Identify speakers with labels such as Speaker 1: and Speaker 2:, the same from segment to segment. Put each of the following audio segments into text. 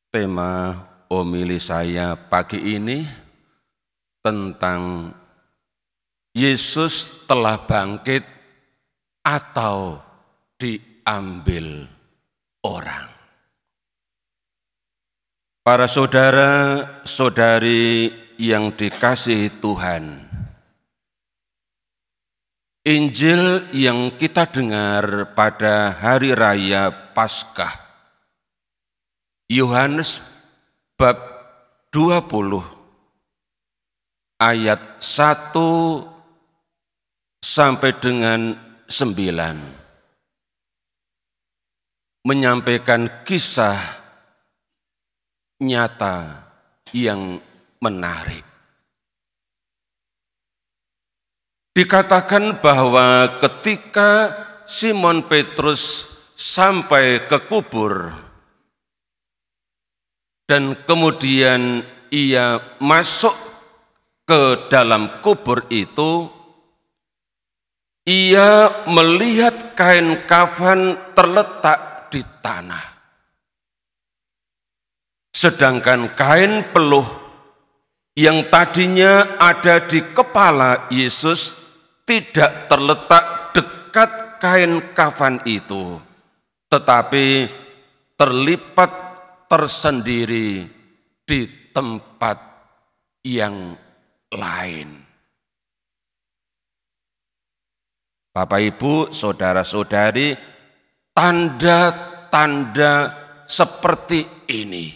Speaker 1: Tema homili saya pagi ini tentang Yesus telah bangkit atau diambil orang. Para saudara-saudari yang dikasihi Tuhan, Injil yang kita dengar pada hari raya Paskah Yohanes bab 20 ayat 1 sampai dengan 9 menyampaikan kisah nyata yang menarik. Dikatakan bahwa ketika Simon Petrus sampai ke kubur dan kemudian ia masuk ke dalam kubur itu, ia melihat kain kafan terletak di tanah. Sedangkan kain peluh yang tadinya ada di kepala Yesus tidak terletak dekat kain kafan itu, tetapi terlipat tersendiri di tempat yang lain. Bapak, Ibu, saudara-saudari, tanda-tanda seperti ini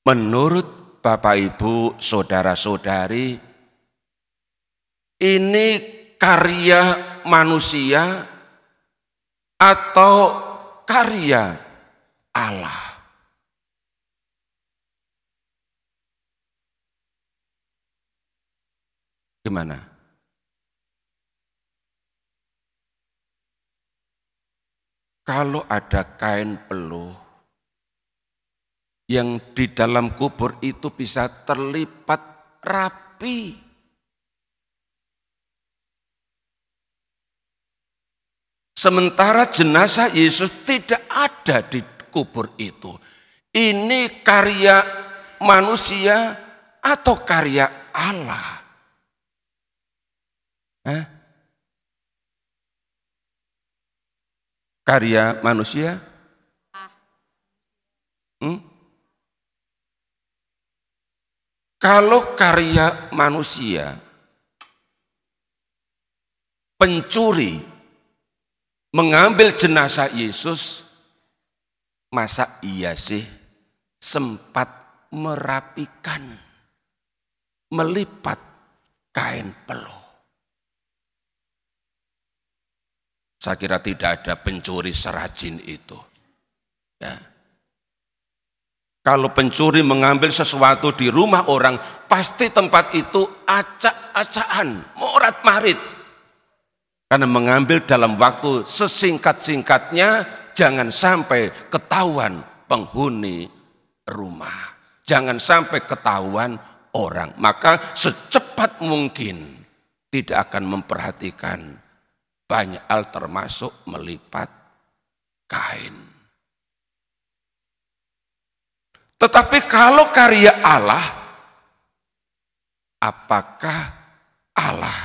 Speaker 1: menurut Bapak, Ibu, saudara-saudari, ini karya manusia atau karya Allah? Gimana? Kalau ada kain peluh yang di dalam kubur itu bisa terlipat rapi, sementara jenazah Yesus tidak ada di kubur itu. Ini karya manusia atau karya Allah? Karya manusia? Kalau karya manusia, pencuri mengambil jenazah Yesus, masa iya sih sempat merapikan, melipat kain peluh? Saya kira tidak ada pencuri serajin itu. Ya. Kalau pencuri mengambil sesuatu di rumah orang, pasti tempat itu acak-acakan, morat-marit. Karena mengambil dalam waktu sesingkat-singkatnya, jangan sampai ketahuan penghuni rumah. Jangan sampai ketahuan orang. Maka secepat mungkin tidak akan memperhatikan banyak hal termasuk melipat kain. Tetapi kalau karya Allah, apakah Allah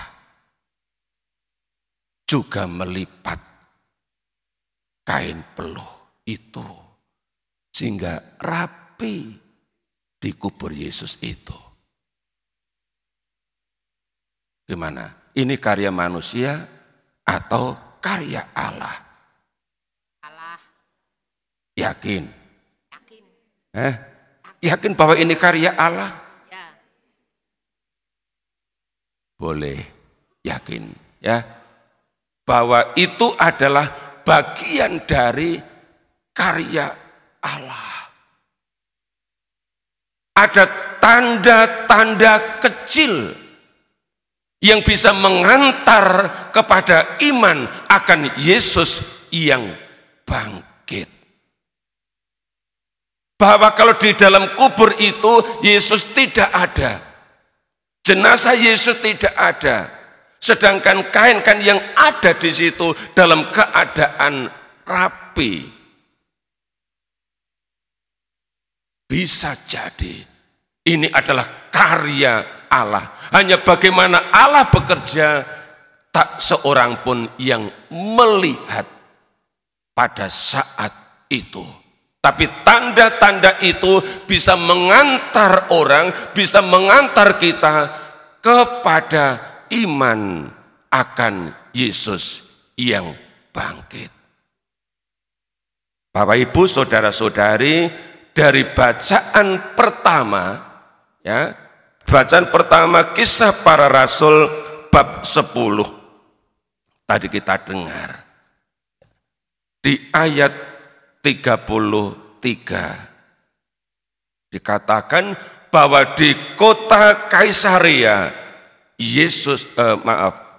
Speaker 1: juga melipat kain peluh itu sehingga rapi di kubur Yesus itu? Gimana? Ini karya manusia atau karya Allah?
Speaker 2: Allah.
Speaker 1: Yakin?
Speaker 2: Yakin.
Speaker 1: Yakin bahwa ini karya Allah?
Speaker 2: Ya.
Speaker 1: Boleh yakin ya, bahwa itu adalah bagian dari karya Allah. Ada tanda-tanda kecil yang bisa mengantar kepada iman akan Yesus yang bangkit. Bahwa kalau di dalam kubur itu Yesus tidak ada, jenazah Yesus tidak ada, sedangkan kain yang ada di situ dalam keadaan rapi, Bisa jadi ini adalah karya Allah. Hanya bagaimana Allah bekerja, tak seorang pun yang melihat pada saat itu. Tapi tanda-tanda itu bisa mengantar orang, bisa mengantar kita kepada iman akan Yesus yang bangkit. Bapak Ibu, saudara-saudari, dari bacaan pertama, ya, bacaan pertama Kisah Para Rasul bab 10 tadi kita dengar di ayat 33 dikatakan bahwa di kota Kaisarea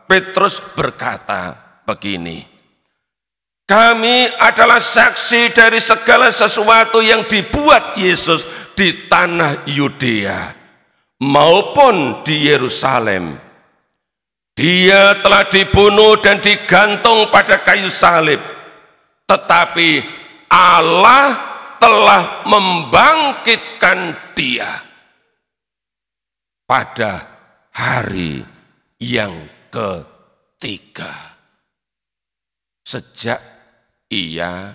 Speaker 1: Petrus berkata begini, kami adalah saksi dari segala sesuatu yang dibuat Yesus di tanah Yudea maupun di Yerusalem. Dia telah dibunuh dan digantung pada kayu salib, tetapi Allah telah membangkitkan dia pada hari yang ketiga sejak ia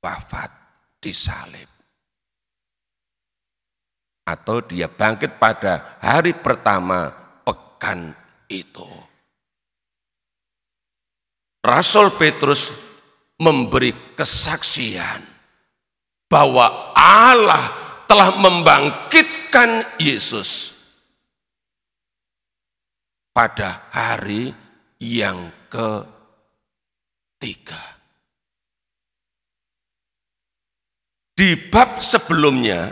Speaker 1: wafat disalib, atau dia bangkit pada hari pertama pekan itu. Rasul Petrus memberi kesaksian bahwa Allah telah membangkitkan Yesus pada hari yang ketiga. Di bab sebelumnya,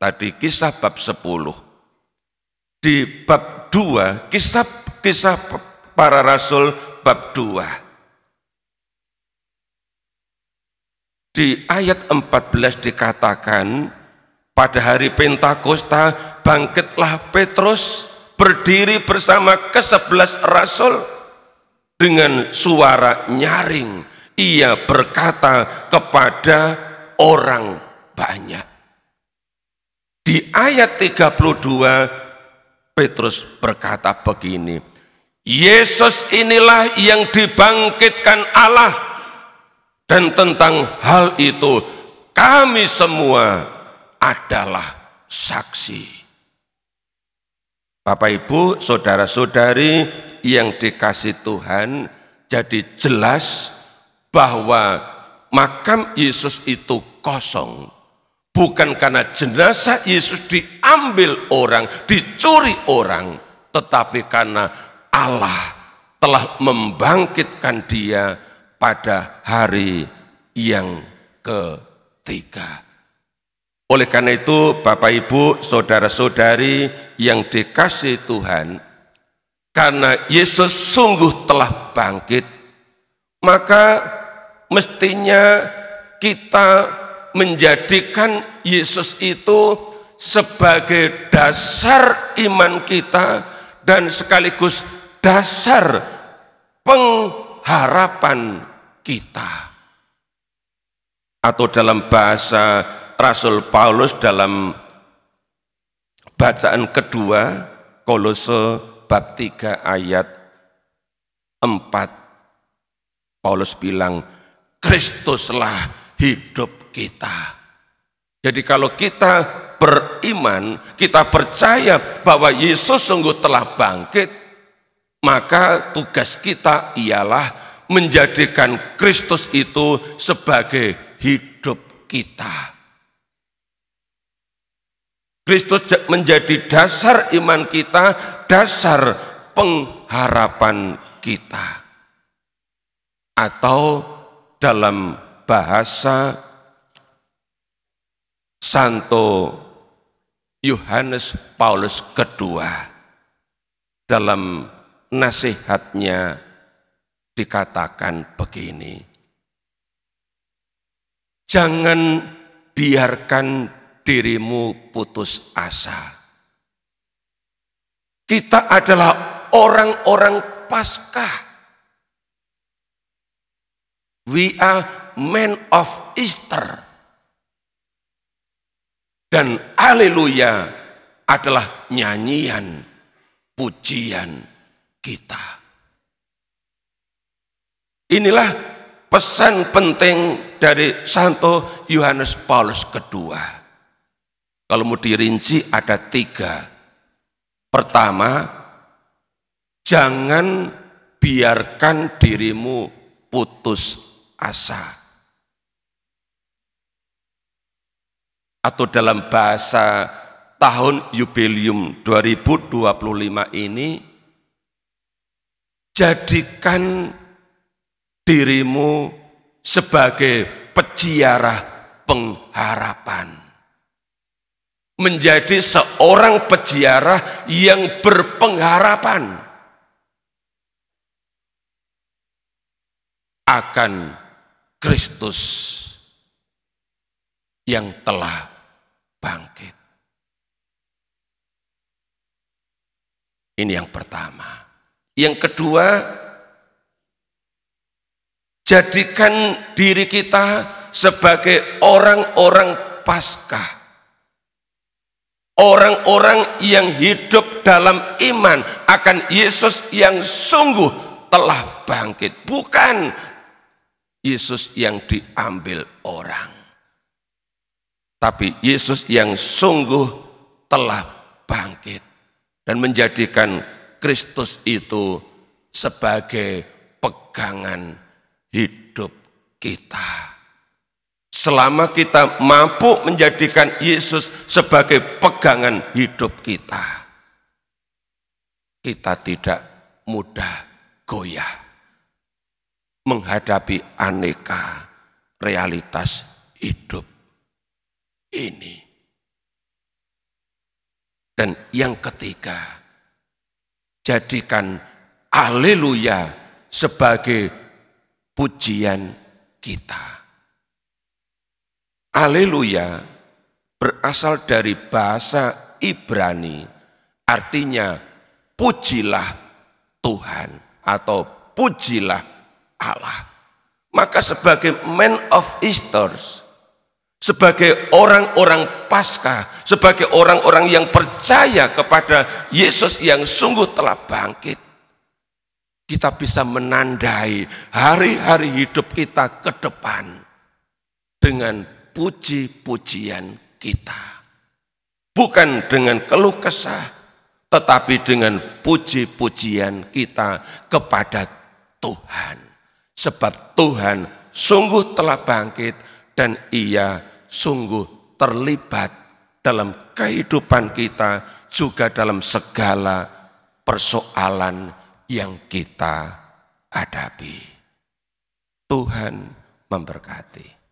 Speaker 1: tadi kisah bab 10, di bab 2, kisah para rasul bab 2. Di ayat 14 dikatakan, pada hari Pentakosta bangkitlah Petrus berdiri bersama ke-11 rasul dengan suara nyaring. Ia berkata kepada orang banyak. Di ayat 32 Petrus berkata begini, Yesus inilah yang dibangkitkan Allah, dan tentang hal itu kami semua adalah saksi. Bapak Ibu, saudara-saudari yang dikasih Tuhan, jadi jelas bahwa makam Yesus itu kosong, bukan karena jenazah Yesus diambil orang, dicuri orang, tetapi karena Allah telah membangkitkan dia pada hari yang ketiga. Oleh karena itu, Bapak Ibu, saudara-saudari yang dikasih Tuhan, karena Yesus sungguh telah bangkit, maka mestinya kita menjadikan Yesus itu sebagai dasar iman kita dan sekaligus dasar pengharapan kita. Atau dalam bahasa Rasul Paulus dalam bacaan kedua, Kolose bab 3 ayat 4, Paulus bilang, Kristuslah hidup kita. Jadi kalau kita beriman, kita percaya bahwa Yesus sungguh telah bangkit, maka tugas kita ialah menjadikan Kristus itu sebagai hidup kita. Kristus menjadi dasar iman kita, dasar pengharapan kita. Atau dalam bahasa Santo Yohanes Paulus II, dalam nasihatnya dikatakan begini, jangan biarkan dirimu putus asa. Kita adalah orang-orang Paskah. We are men of Easter. Dan haleluya adalah nyanyian pujian kita. Inilah pesan penting dari Santo Yohanes Paulus II. Kalau mau dirinci ada 3. Pertama, jangan biarkan dirimu putus asa. Atau dalam bahasa tahun jubileum 2025 ini, jadikan dirimu sebagai peziarah pengharapan. Menjadi seorang peziarah yang berpengharapan akan Kristus yang telah bangkit. Ini yang pertama. Yang kedua, jadikan diri kita sebagai orang-orang Paskah. Orang-orang yang hidup dalam iman akan Yesus yang sungguh telah bangkit. Bukan Yesus yang diambil orang. Tapi Yesus yang sungguh telah bangkit. Dan menjadikan Kristus itu sebagai pegangan hidup kita. Selama kita mampu menjadikan Yesus sebagai pegangan hidup kita, kita tidak mudah goyah menghadapi aneka realitas hidup ini. Dan yang ketiga, jadikan haleluya sebagai pujian kita. Haleluya berasal dari bahasa Ibrani, artinya pujilah Tuhan atau pujilah Allah. Maka sebagai man of Easter, sebagai orang-orang Paskah, sebagai orang-orang yang percaya kepada Yesus yang sungguh telah bangkit, kita bisa menandai hari-hari hidup kita ke depan dengan puji-pujian kita. Bukan dengan keluh kesah, tetapi dengan puji-pujian kita kepada Tuhan. Sebab Tuhan sungguh telah bangkit dan Ia sungguh terlibat dalam kehidupan kita, juga dalam segala persoalan yang kita hadapi. Tuhan memberkati.